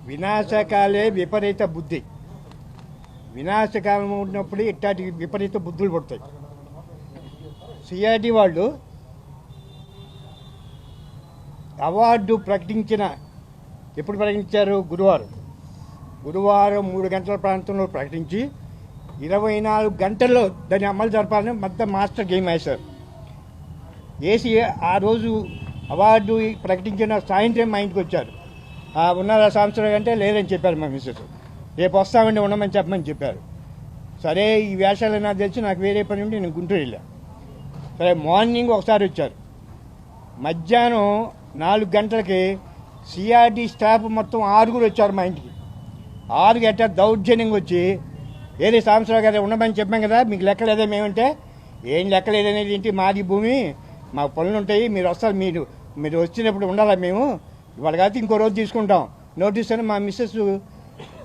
వినాశకాలే విపరీత బుద్ధి. వినాశకాలం ఉన్నప్పుడు ఇట్లాంటి విపరీత బుద్ధులు పడతాయి. సిఆర్డి వాళ్ళు అవార్డు ఎప్పుడు ప్రకటించారు? గురువారం 3 గంటల ప్రాంతంలో ప్రకటించి 24 గంటల్లో దాన్ని అమలు జరపాలని మొత్తం మాస్టర్ గేమ్ వేశారు. వేసి ఆ రోజు అవార్డు ప్రకటించిన సాయంత్రం మా ఇంటికి వచ్చారు. ఉన్నారా సంవత్సరం అంటే లేదని చెప్పారు మా మిస్సెస్. రేపు వస్తామండి, ఉండమని చెప్పమని చెప్పారు. సరే ఈ వేషాలు నాకు తెలిసి నాకు వేరే పని ఉండి నేను గుంటూరు వెళ్ళా. సరే మార్నింగ్ ఒకసారి వచ్చారు. మధ్యాహ్నం 4 గంటలకి సిఆర్డి స్టాఫ్ మొత్తం 6 వచ్చారు మా ఇంటికి. 6 గంట దౌర్జన్యంగా వచ్చి ఏది సాంబశివరావు గారు ఉండమని చెప్పాం కదా, మీకు లెక్కలేదా? మేమంటే ఏం లెక్కలేదనేది ఏంటి, మాది భూమి, మాకు పనులు ఉంటాయి, మీరు వస్తారు, మీరు వచ్చినప్పుడు ఉండాలా, మేము ఇవాళ కాదు ఇంకో రోజు తీసుకుంటాం నోటీస్ అని మా Mrs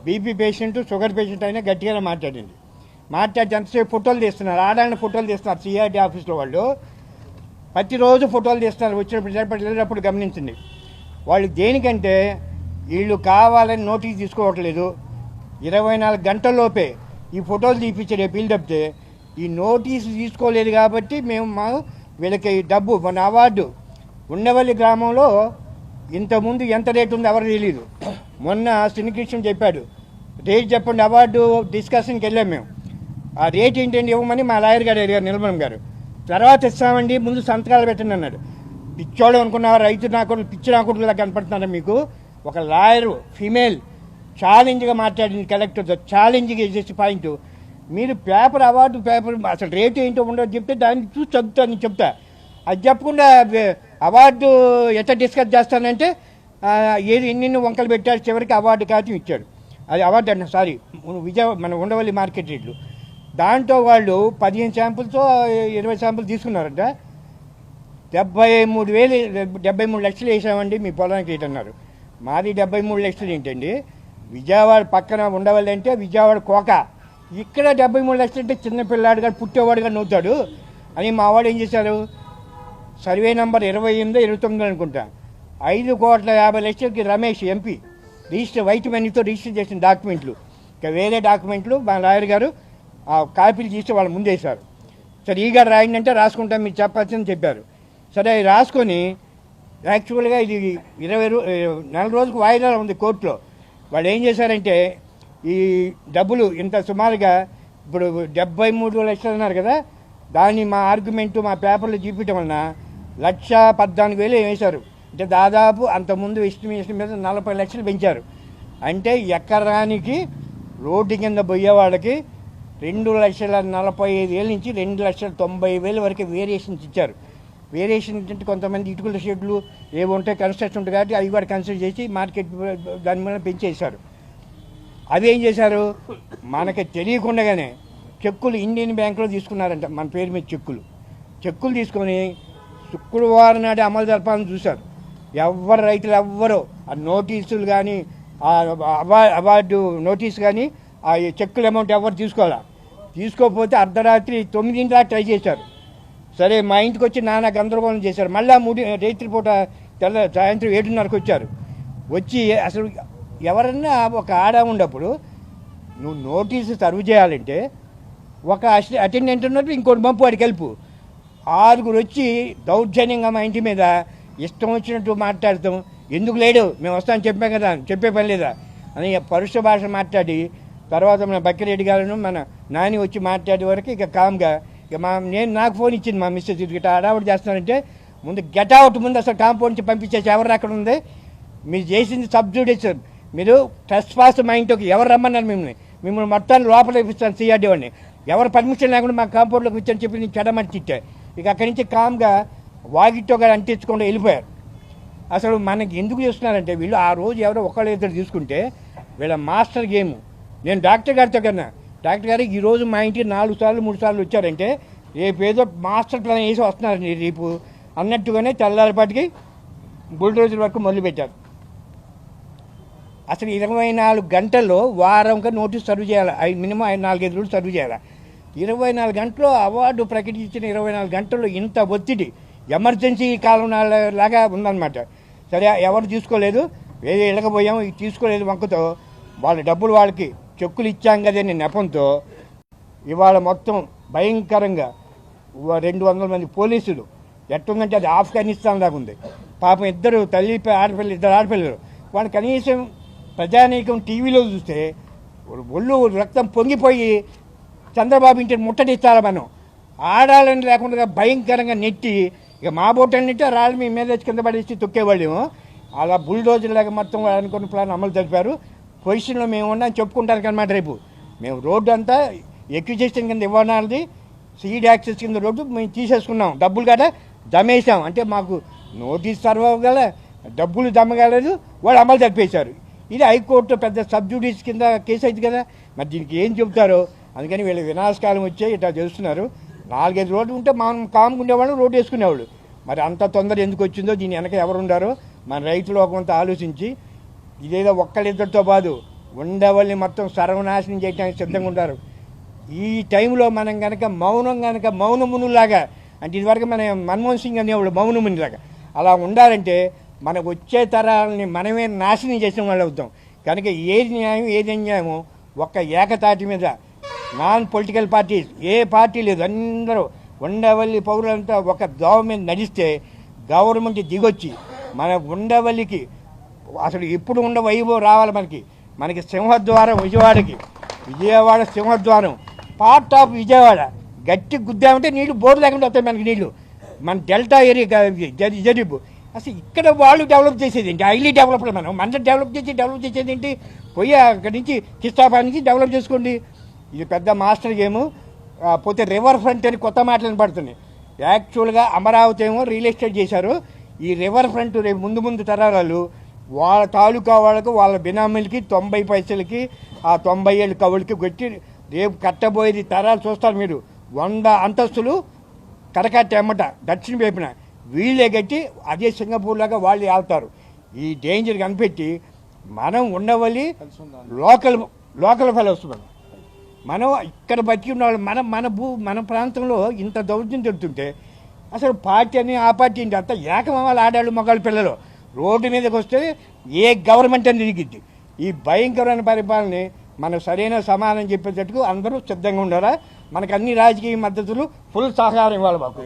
BP patient, sugar patient అయినా గట్టిగానే మాట్లాడింది. మాట్లాడి ఎంతసేపు ఫోటోలు తీస్తున్నారు, ఆడాలని ఫోటోలు తీస్తున్నారు. సిఆర్డి ఆఫీస్లో వాళ్ళు ప్రతిరోజు ఫోటోలు తీస్తున్నారు. వెళ్ళినప్పుడు గమనించండి. వాళ్ళు దేనికంటే వీళ్ళు కావాలని నోటీస్ తీసుకోవట్లేదు. 24 గంటల్లోపే ఈ ఫోటోలు తీపించే బిల్డప్తే ఈ నోటీసు తీసుకోలేదు కాబట్టి మేము వీళ్ళకి డబ్బు. మన అవార్డు ఉండవల్లి గ్రామంలో ఇంతకుముందు ఎంత రేటు ఉందో ఎవరు తెలియదు. మొన్న శ్రీకృష్ణ చెప్పాడు, రేట్ చెప్పండి, అవార్డు డిస్కషన్కి వెళ్ళాం మేము. ఆ రేట్ ఏంటండి ఇవ్వమని మా లాయర్ గారు అడిగారు, నిర్మలం గారు. తర్వాత ఇస్తామండి, ముందు సంతకాలు పెట్టండి అన్నాడు. పిచ్చోడు అనుకున్నావా? రైతు నాకు పిచ్చి నాకులా కనపడుతున్నారా మీకు? ఒక లాయరు ఫీమేల్ ఛాలెంజ్గా మాట్లాడింది కలెక్టర్తో, ఛాలెంజ్గా చేసే పాయింట్. మీరు పేపర్ అవార్డు పేపర్ అసలు రేటు ఏంటో ఉండదు చెప్తే దాన్ని చూసి చదువుతాను చెప్తా. అది చెప్పకుండా అవార్డు ఎట్లా డిస్కస్ చేస్తానంటే ఎన్ని వంకలు పెట్టారు. చివరికి అవార్డు కాచి ఇచ్చాడు. అది అవార్డు అన్న సారీ మన ఉండవల్లి మార్కెట్ రేట్లు. దాంట్లో వాళ్ళు 15 శాంపుల్స్ 20 శాంపుల్ తీసుకున్నారంట. 73 లక్షలు వేసామండి మీ పొలానికి రేట్ అన్నారు. మాది 73 లక్షలు ఏంటండి? విజయవాడ పక్కన ఉండవల్లి అంటే విజయవాడ కోక, ఇక్కడ 73 లక్షలు అంటే చిన్నపిల్లాడుగా పుట్టేవాడుగా నవ్వుతాడు అని మా వాడు ఏం చేశారు, సర్వే నెంబర్ 28, 29 అనుకుంటా, 5,50,00,000కి రమేష్ ఎంపీ రిజిస్టర్ వైట్ మనీతో రిజిస్టర్ చేసిన డాక్యుమెంట్లు, ఇంకా వేరే డాక్యుమెంట్లు మా లాయర్ గారు ఆ కాపీలు తీసి వాళ్ళ ముందేశారు. సరే ఈ గారు రాయండి అంటే రాసుకుంటాం, మీరు చెప్పాల్సిందని చెప్పారు. సరే అవి రాసుకొని యాక్చువల్గా ఇది 4 రోజులకు వాయిదా ఉంది కోర్టులో. వాళ్ళు ఏం చేశారంటే ఈ డబ్బులు ఇంత సుమారుగా ఇప్పుడు 73 లక్షలు అన్నారు కదా, దాన్ని మా ఆర్గ్యుమెంటు మా పేపర్లో చూపించడం వలన 1,14,000 వేశారు. అంటే దాదాపు అంతకుముందు ఎస్టిమేషన్ మీద 40 లక్షలు పెంచారు. అంటే ఎకరానికి రోడ్డు కింద పోయే వాళ్ళకి 2,45,000 నుంచి 2,90,000 వరకు వేరియేషన్స్ ఇచ్చారు. వేరియేషన్ ఏంటంటే కొంతమంది ఇటుకల షెడ్లు ఏవి ఉంటాయి, కన్స్ట్రక్షన్ ఉంటుంది కాబట్టి అవి కూడా కన్సిడర్ చేసి మార్కెట్ దాని మీద పెంచేశారు. అవి ఏం చేశారు, మనకి తెలియకుండానే చెక్కులు ఇండియన్ బ్యాంకులో తీసుకున్నారంట మన పేరు మీద చెక్కులు తీసుకొని శుక్రవారం నాడు అమలు జరపాలని చూశారు. రైతులు ఎవ్వరూ ఆ నోటీసులు కానీ ఆ అవార్డు నోటీసు కానీ ఆ చెక్కుల అమౌంట్ ఎవరు తీసుకోకపోతే అర్ధరాత్రి 9 దాకా ట్రై చేశారు. సరే మా ఇంటికి వచ్చి నానా గందరగోళం చేశారు. మళ్ళీ రాత్రి పూట సాయంత్రం 7:30కి వచ్చారు. వచ్చి అసలు ఎవరన్నా ఒక ఆడ ఉన్నప్పుడు నువ్వు నోటీసు సర్వ్ చేయాలంటే ఒక అటెండెంట్ ఉన్నట్టు ఇంకోటి పంపు వాడికి కలుపు. 6 వచ్చి దౌర్జన్యంగా మా ఇంటి మీద ఇష్టం వచ్చినట్టు మాట్లాడతాం. ఎందుకు లేడు, మేము వస్తామని చెప్పాం కదా, చెప్పే పని లేదా అని పరుష భాష మాట్లాడి తర్వాత మన బక్కిరెడ్డి గారు మన నాని వచ్చి మాట్లాడే వరకు ఇక కామ్గా ఇక నాకు ఫోన్ ఇచ్చింది మా మిస్సెస్, ఇట్లా హడావుడి చేస్తున్నారంటే ముందు గెట్అవుట్, ముందు అసలు కాంపౌండ్ నుంచి పంపించేసి ఎవరు అక్కడ ఉంది, మీరు చేసింది సబ్జుడిషన్, మీరు ట్రెస్ పాస్ మా ఇంటికి ఎవరు రమ్మన్నారు మిమ్మల్ని మొత్తాన్ని లోపల ఇప్పిస్తాను సిఆర్డీ వాడిని, ఎవరు పర్మిషన్ లేకుండా మా కాంపౌండ్లోకి ఇచ్చారని చెప్పి నేను చెడమని తిట్టా. ఇక అక్కడి నుంచి కామ్గా వాగితో గారు అంటించకుండా వెళ్ళిపోయారు. అసలు మనకి ఎందుకు చేస్తున్నారంటే వీళ్ళు ఆ రోజు ఎవరో ఒకళ్ళు ఇద్దరు తీసుకుంటే వీళ్ళ మాస్టర్ గేమ్. నేను డాక్టర్ గారితో కన్నా, డాక్టర్ గారు ఈరోజు మా ఇంటికి 4 సార్లు 3 సార్లు వచ్చారంటే రేపు ఏదో మాస్టర్ ప్లాన్ వేసి వస్తున్నారండి రేపు అన్నట్టుగానే తెల్లారిపాటికి బుల్డోజర్ వరకు మొదలుపెట్టారు. అసలు 24 గంటల్లో వారంగా నోటీస్ సర్వ్ చేయాలి, మినిమం 4-5 రోజులు సర్వ్ చేయాలి. 24 గంటల్లో అవార్డు ప్రకటించిన 24 గంటల్లో ఇంత ఒత్తిడి ఎమర్జెన్సీ కాలం లాగా ఉందన్నమాట. సరే ఎవరు తీసుకోలేదు, వేరే ఇళ్ళకపోయాము ఇది తీసుకోలేదు వంకతో వాళ్ళ డబ్బులు వాళ్ళకి చెక్కులు ఇచ్చాం కదని నెపంతో ఇవాళ మొత్తం భయంకరంగా 200 మంది పోలీసులు ఎట్టుందంటే అది ఆఫ్ఘనిస్తాన్ దాకా ఉంది. పాపం ఇద్దరు తల్లి ఆడపిల్లలు, ఇద్దరు ఆడపిల్లలు. వాళ్ళు కనీసం ప్రజానీకం టీవీలో చూస్తే ఒళ్ళు రక్తం పొంగిపోయి చంద్రబాబు ఇంటిని ముట్టడిస్తారా మనం ఆడాలని లేకుండా భయంకరంగా నెట్టి ఇక మా బోటని నెట్టి రాళ్ళు మీ మీద కింద పడేసి తొక్కేవాళ్ళేమో. అలా బుల్డోజర్ లాగా మొత్తం అనుకున్న ప్లాన్ అమలు జరిపారు. పొజిషన్లో మేము ఉన్నాం చెప్పుకుంటానికి అనమాట. రేపు మేము రోడ్డు అంతా ఎక్విజేషన్ కింద ఇవ్వనాలది సీడ్ యాక్సెస్ కింద రోడ్డు మేము తీసేసుకున్నాం. డబ్బులు కదా దమేసాం, అంటే మాకు నోటీస్ సర్వ్ అవ్వగల డబ్బులు దమ్మగలదు, వాళ్ళు అమలు జరిపేశారు. ఇది హైకోర్టు పెద్ద సబ్జుడీస్ కింద కేసు అయింది కదా, మరి దీనికి ఏం చెబుతారో. అందుకని వీళ్ళు వినాశకాలం వచ్చే ఇట్లా చేస్తున్నారు. 4-5 రోడ్లు ఉంటే మనం కామ్గా ఉండేవాళ్ళు రోడ్డు వేసుకునేవాళ్ళు. మరి అంత తొందర ఎందుకు వచ్చిందో దీని వెనక ఎవరు ఉండారో మన రైతులు కొంత ఆలోచించి ఇదేదో ఒక్కళ్ళిద్దరితో బాదు ఉండేవాళ్ళని మొత్తం సర్వనాశనం చేయడానికి సిద్ధంగా ఉంటారు. ఈ టైంలో మనం కనుక మౌనమునులాగా, అంటే ఇదివరకు మన మన్మోహన్ సింగ్ అనేవాళ్ళు మౌనమునిలాగా అలా ఉండాలంటే మనకు వచ్చే తరాలని మనమే నాశనం చేసిన వాళ్ళు అవుతాం. కనుక ఏది న్యాయం ఏది అన్యాయమో ఒక్క ఏకతాటి మీద నాన్ పొలిటికల్ పార్టీస్ ఏ పార్టీ లేదు, అందరూ ఉండవల్లి పౌరులంతా ఒక దోవ మీద నడిస్తే గవర్నమెంట్ దిగొచ్చి మన ఉండవల్లికి అసలు ఇప్పుడు ఉండ వైభవం రావాలి. మనకి సింహద్వారం విజయవాడ సింహద్వారం పార్ట్ ఆఫ్ విజయవాడ గట్టి గుద్దామంటే నీళ్లు బోర్డు లేకుండా వస్తాయి మనకి నీళ్లు. మన డెల్టా ఏరియా జరీబు అసలు ఇక్కడ వాళ్ళు డెవలప్ చేసేది ఏంటి? హైలీ డెవలప్డ్ మన డెవలప్ చేసేది ఏంటి? పోయి అక్కడి నుంచి కిస్తాపా నుంచి డెవలప్ చేసుకోండి. ఇది పెద్ద మాస్టర్ గేము. పోతే రివర్ ఫ్రంట్ అని కొత్త మాటలు పడుతున్నాయి. యాక్చువల్గా అమరావతి ఏమో రియల్ ఎస్టేట్ చేశారు. ఈ రివర్ ఫ్రంట్ రేపు ముందు తరాలు వాళ్ళ తాలూకా వాళ్ళకు వాళ్ళ బినామీలకి 90 పైసలకి ఆ 90 ఏళ్ళ కవులకి కొట్టి రేపు కట్టబోయేది తరాలు చూస్తారు మీరు. 100 అంతస్తులు కరకట్టెమ్మట దక్షిణ వైపున వీళ్ళే కట్టి అదే సింగపూర్ లాగా వాళ్ళు వెళ్తారు. ఈ డేంజర్ కనిపెట్టి మనం ఉండవల్లి లోకల్ ఫెలోస్ మనం ఇక్కడ బతికి ఉన్న వాళ్ళు మన ప్రాంతంలో ఇంత దౌర్జన్యం జరుగుతుంటే అసలు పార్టీ అని ఆ పార్టీ ఏంటి అంతా ఏకమవ్వాలి. ఆడాళ్ళు మగాళ్ళు పిల్లలు రోడ్డు మీదకి వస్తే ఏ గవర్నమెంట్ అని తిరిగిద్ది. ఈ భయంకరమైన పరిపాలనని మనం సరైన సమాధానం చెప్పేటట్టుకు అందరూ సిద్ధంగా ఉండాలా. మనకు అన్ని రాజకీయ మద్దతులు ఫుల్ సహకారం ఇవ్వాలి మాకు.